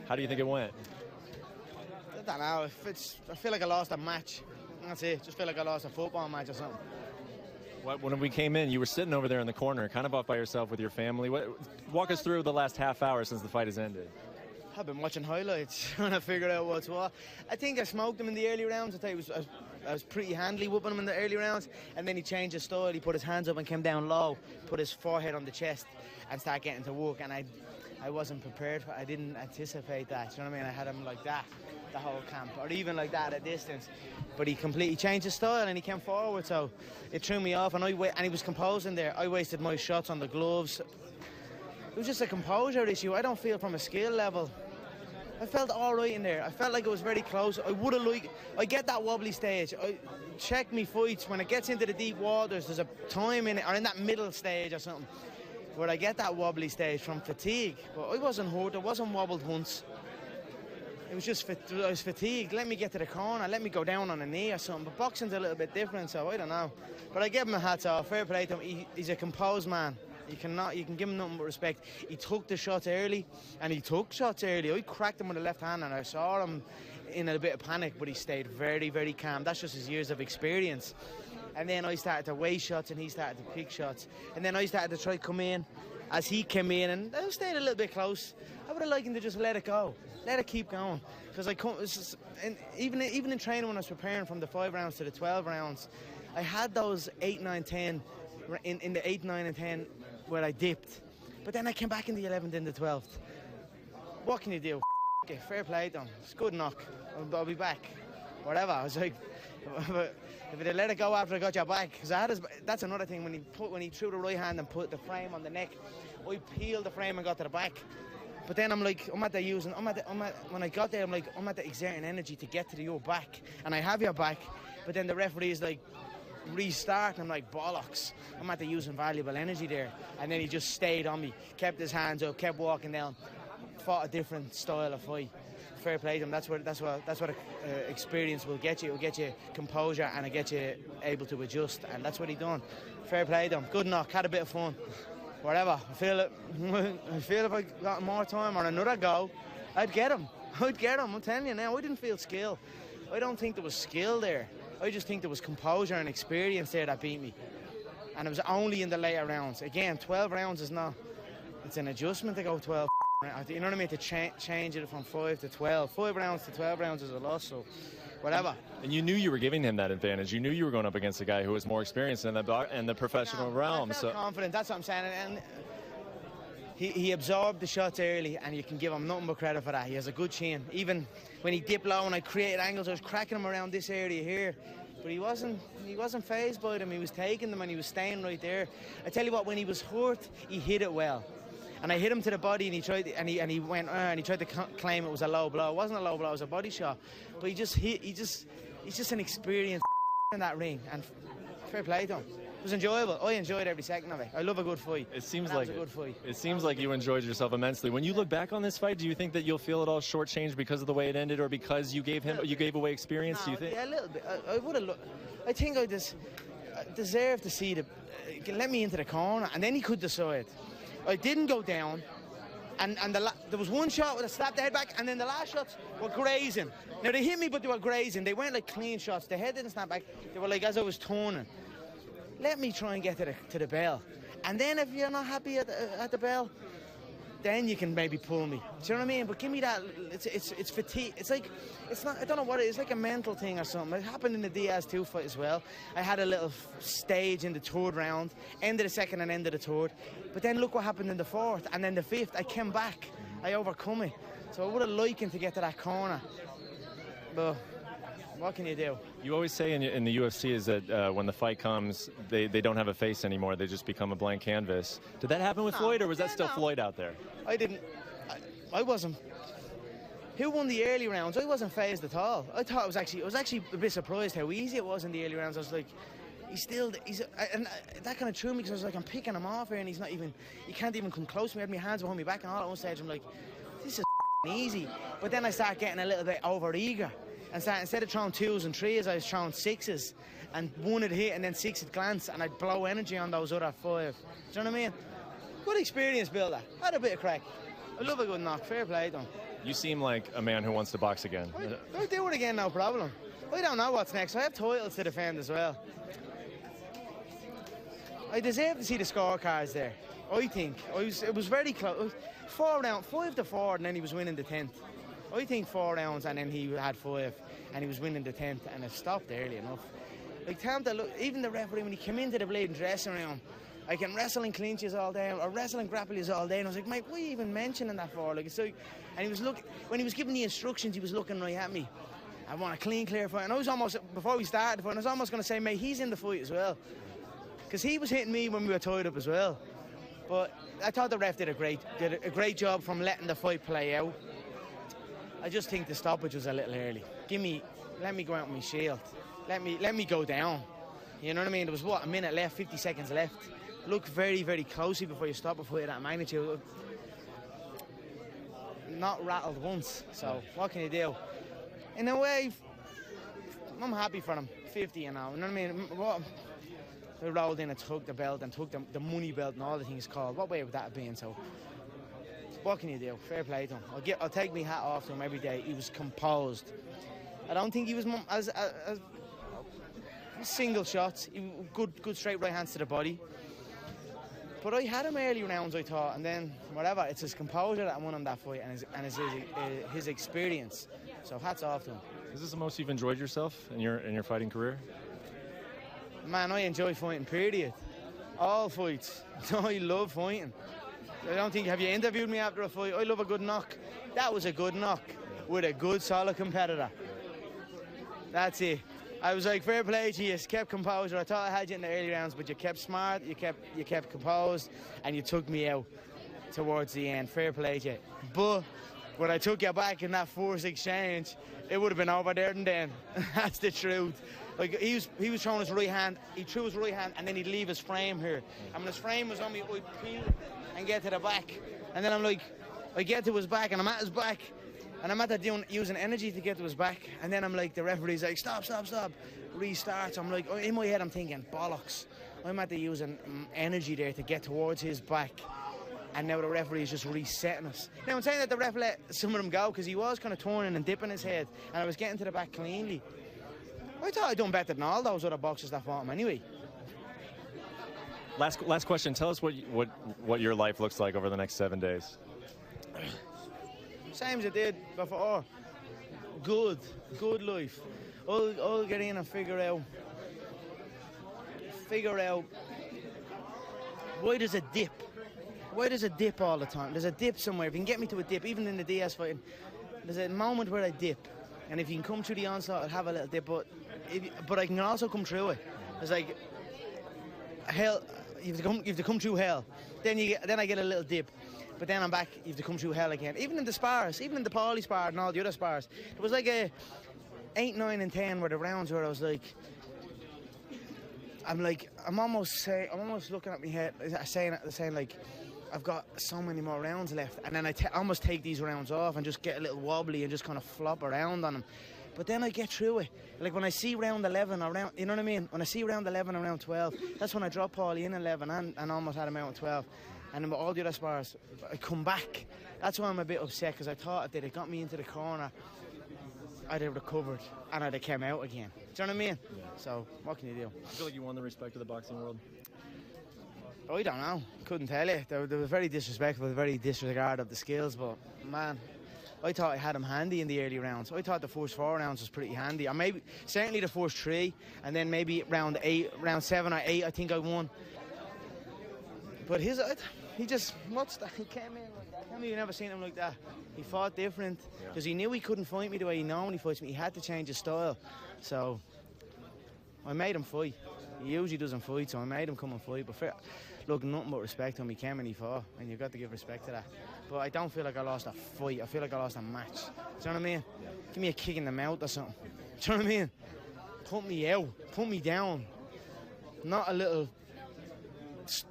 How do you think it went? I don't know. I feel like I lost a match. That's it. Just feel like I lost a football match or something. When we came in, you were sitting over there in the corner, kind of off by yourself with your family. Walk us through the last half hour since the fight has ended. I've been watching highlights trying to figure out what's what. I think I smoked him in the early rounds. I was pretty handily whooping him in the early rounds, and then he changed his style. He put his hands up and came down low, put his forehead on the chest, and started getting to work. And I wasn't prepared for it. I didn't anticipate that. You know what I mean? I had him like that the whole camp, or even like that at distance. But he completely changed his style and he came forward, so it threw me off. And he was composing there. I wasted my shots on the gloves. It was just a composure issue. I don't feel from a skill level. I felt all right in there. I felt like it was very close. I get that wobbly stage. I check me fights when it gets into the deep waters. There's a time in it, or in that middle stage or something, where I get that wobbly stage from fatigue. But I wasn't hurt. I wasn't wobbled once. It was just I was fatigued. Let me get to the corner. Let me go down on a knee or something. But boxing's a little bit different, so I don't know. But I give him a hats off. Fair play to him. He's a composed man. You can give him nothing but respect. He took the shots early, and he took shots early. I cracked him with the left hand, and I saw him in a bit of panic, but he stayed very, very calm. That's just his years of experience. And then I started to weigh shots, and he started to pick shots. And then I started to try to come in as he came in, and I stayed a little bit close. I would have liked him to just let it go, let it keep going. Because even in training when I was preparing from the 5 rounds to the 12 rounds, I had those 8, 9, 10, in the 8, 9 and 10 where I dipped. But then I came back in the 11th and the 12th. What can you do? Okay, fair play to him. It's a good knock. I'll be back. Whatever. I was like, if they let it go after I got your back, because that's another thing. When he threw the right hand and put the frame on the neck, I peeled the frame and got to the back. But then when I got there, I'm at the exerting energy to get to your back, and I have your back. But then the referee is like, restart, and I'm like, bollocks. I'm at the using valuable energy there. And then he just stayed on me, kept his hands up, kept walking down, fought a different style of fight. Fair play to him. That's what experience will get you. It will get you composure, and it get you able to adjust, and that's what he done. Fair play to him. Good knock. Had a bit of fun. Whatever. I feel if I got more time or another go, I'd get him. I'm telling you now. I didn't feel skill. I don't think there was skill there. I just think there was composure and experience there that beat me. And it was only in the later rounds. Again, 12 rounds is not... It's an adjustment to go 12 rounds. You know what I mean? To change it from 5 to 12. 5 rounds to 12 rounds is a loss, so whatever. And you knew you were giving him that advantage. You knew you were going up against a guy who was more experienced in the professional realm. I felt confident. That's what I'm saying. And he absorbed the shots early, and you can give him nothing but credit for that. He has a good chin. Even when he dipped low and I created angles, I was cracking him around this area here. But he wasn't fazed by them. He was taking them, and he was staying right there. I tell you what, when he was hurt, he hit it well. And I hit him to the body, and he tried to claim it was a low blow. It wasn't a low blow, it was a body shot. But he's just an experienced in that ring, and fair play to him. It was enjoyable. I enjoyed every second of it. I love a good fight. It seems like you enjoyed yourself immensely. When you look back on this fight, do you think that you'll feel it all shortchanged because of the way it ended, or because you gave away experience? Do you think? Yeah, a little bit. I would have. I think I deserved to see let me into the corner, and then he could decide. I didn't go down, and there was one shot where I slapped the head back, and then the last shots were grazing. Now they hit me, but they were grazing. They weren't like clean shots. The head didn't snap back. They were like as I was turning. Let me try and get to the bell, and then if you're not happy at the bell, then you can maybe pull me. Do you know what I mean? But give me that. It's fatigue. It's not. I don't know what it is. It's like a mental thing or something. It happened in the Diaz 2 fight as well. I had a little stage in the 3rd round, end of the 2nd and end of the 3rd. But then look what happened in the 4th and then the 5th. I came back. I overcome it. So I would have liked him to get to that corner, but what can you do? You always say in the UFC is that when the fight comes, they don't have a face anymore. They just become a blank canvas. Did that happen with Floyd, or was that still Floyd out there? I wasn't. Who won the early rounds? I wasn't fazed at all. I was actually a bit surprised how easy it was in the early rounds. I was like, and that kind of threw me, because I was like, I'm picking him off here, and he can't even come close to me. I had my hands behind my back, and all at one stage I'm like, this is easy. But then I start getting a little bit over eager. And instead of throwing 2s and 3s, I was throwing 6s, and 1 would hit and then 6 would glance, and I'd blow energy on those other 5. Do you know what I mean? Good experience builder. I had a bit of crack. I love a good knock. Fair play to him. You seem like a man who wants to box again. I'll do it again, no problem. I don't know what's next. I have titles to defend as well. I deserve to see the scorecards there. I think it was very close. 4 rounds, 5 to 4, and then he was winning the 10th. I think 4 rounds, and then he had 5, and he was winning the 10th, and it stopped early enough. Like, time to look, even the referee, when he came into the bleeding dressing room, I can wrestle and clinches all day, or wrestle and grapple all day, and I was like, mate, what are you even mentioning that for? Like, it's like, and he was when he was giving the instructions, he was looking right at me. I want a clean, clear fight. And I was almost, before we started the fight, I was almost going to say, mate, he's in the fight as well. Because he was hitting me when we were tied up as well. But I thought the ref did a great job from letting the fight play out. I just think the stoppage was a little early. Let me go out with my shield. Let me go down. You know what I mean? There was, what, a minute left, 50 seconds left. Look very, very closely before you stop a fight of that magnitude. Not rattled once, so what can you do? In a way, I'm happy for him, 50 and all. You know what I mean? What, they rolled in and took the belt and took the money belt and all the things called. What way would that have been? So, what can you do? Fair play to him. I'll take my hat off to him every day. He was composed. I don't think he was as single shots. Good straight right hands to the body. But I had him early rounds, I thought, and then whatever. It's his composure that won him that fight, and his experience. So hats off to him. Is this the most you've enjoyed yourself in your fighting career? Man, I enjoy fighting. Period. All fights. I love fighting. I don't think. Have you interviewed me after a fight? I love a good knock. That was a good knock with a good, solid competitor. That's it. I was like, fair play to you, kept composure. I thought I had you in the early rounds, but you kept smart, you kept composed, and you took me out towards the end. Fair play to you. But when I took you back in that force exchange, it would have been over there and then. That's the truth. Like, he was throwing his right hand, he threw his right hand, and then he'd leave his frame here. And when his frame was on me, I'd peel it and get to the back. And then I'm like, I get to his back, and I'm at his back. And I'm at that using energy to get to his back. And then I'm like, the referee's like, stop. Restarts. I'm like, in my head, I'm thinking, bollocks. I'm at the using energy there to get towards his back. And now the referee is just resetting us. Now, I'm saying that the ref let some of them go because he was kind of turning and dipping his head. And I was getting to the back cleanly. I thought I'd done better than all those other boxers that fought him anyway. Last question. Tell us what your life looks like over the next 7 days. Same as it did before. Good life. I'll get in and figure out why there's a dip. Why there's a dip all the time? There's a dip somewhere. If you can get me to a dip, even in the DS fighting, there's a moment where I dip. And if you can come through the onslaught, I'll have a little dip. But I can also come through it. It's like hell. You have to come through hell. Then I get a little dip. But then I'm back, you have to come through hell again. Even in the spars, even in the Paulie spar and all the other spars. There was like a 8, 9 and 10 were the rounds where I was like, I'm almost looking at my head, saying like, I've got so many more rounds left. And then I almost take these rounds off and just get a little wobbly and just kind of flop around on them. But then I get through it. Like when I see round 11 or round, you know what I mean? When I see round 11 or round 12, that's when I drop Paulie in 11 and almost had him out in 12. And then with all the other spars, I come back. That's why I'm a bit upset, because I thought if they'd have got me into the corner, I'd have recovered and I'd have come out again. Do you know what I mean? Yeah. So, what can you do? I feel like you won the respect of the boxing world. I don't know. Couldn't tell you. They were very disrespectful, very disregard of the skills, but, man, I thought I had him handy in the early rounds. I thought the first 4 rounds was pretty handy. Or maybe, certainly the first 3, and then maybe round 7 or 8, I think I won. But he just, what's that? He came in like that. Tell me you've never seen him like that. He fought different because he knew he couldn't fight me the way he normally fights me. He had to change his style. So I made him fight. He usually doesn't fight, so I made him come and fight. But look, nothing but respect to him. He came and he fought, and you've got to give respect to that. But I don't feel like I lost a fight. I feel like I lost a match. Do you know what I mean? Give me a kick in the mouth or something. Do you know what I mean? Put me out. Put me down. Not a little...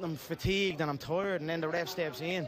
I'm fatigued and I'm tired, and then the ref steps in.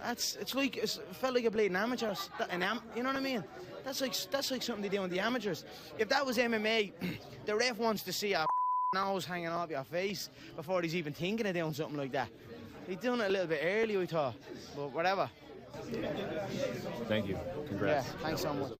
Yeah. It felt like a bleeding amateur. You know what I mean? That's like something they do in the amateurs. If that was MMA, the ref wants to see a nose hanging off your face before he's even thinking of doing something like that. He's doing it a little bit early, I thought, but whatever. Thank you. Congrats. Yeah, thanks so much.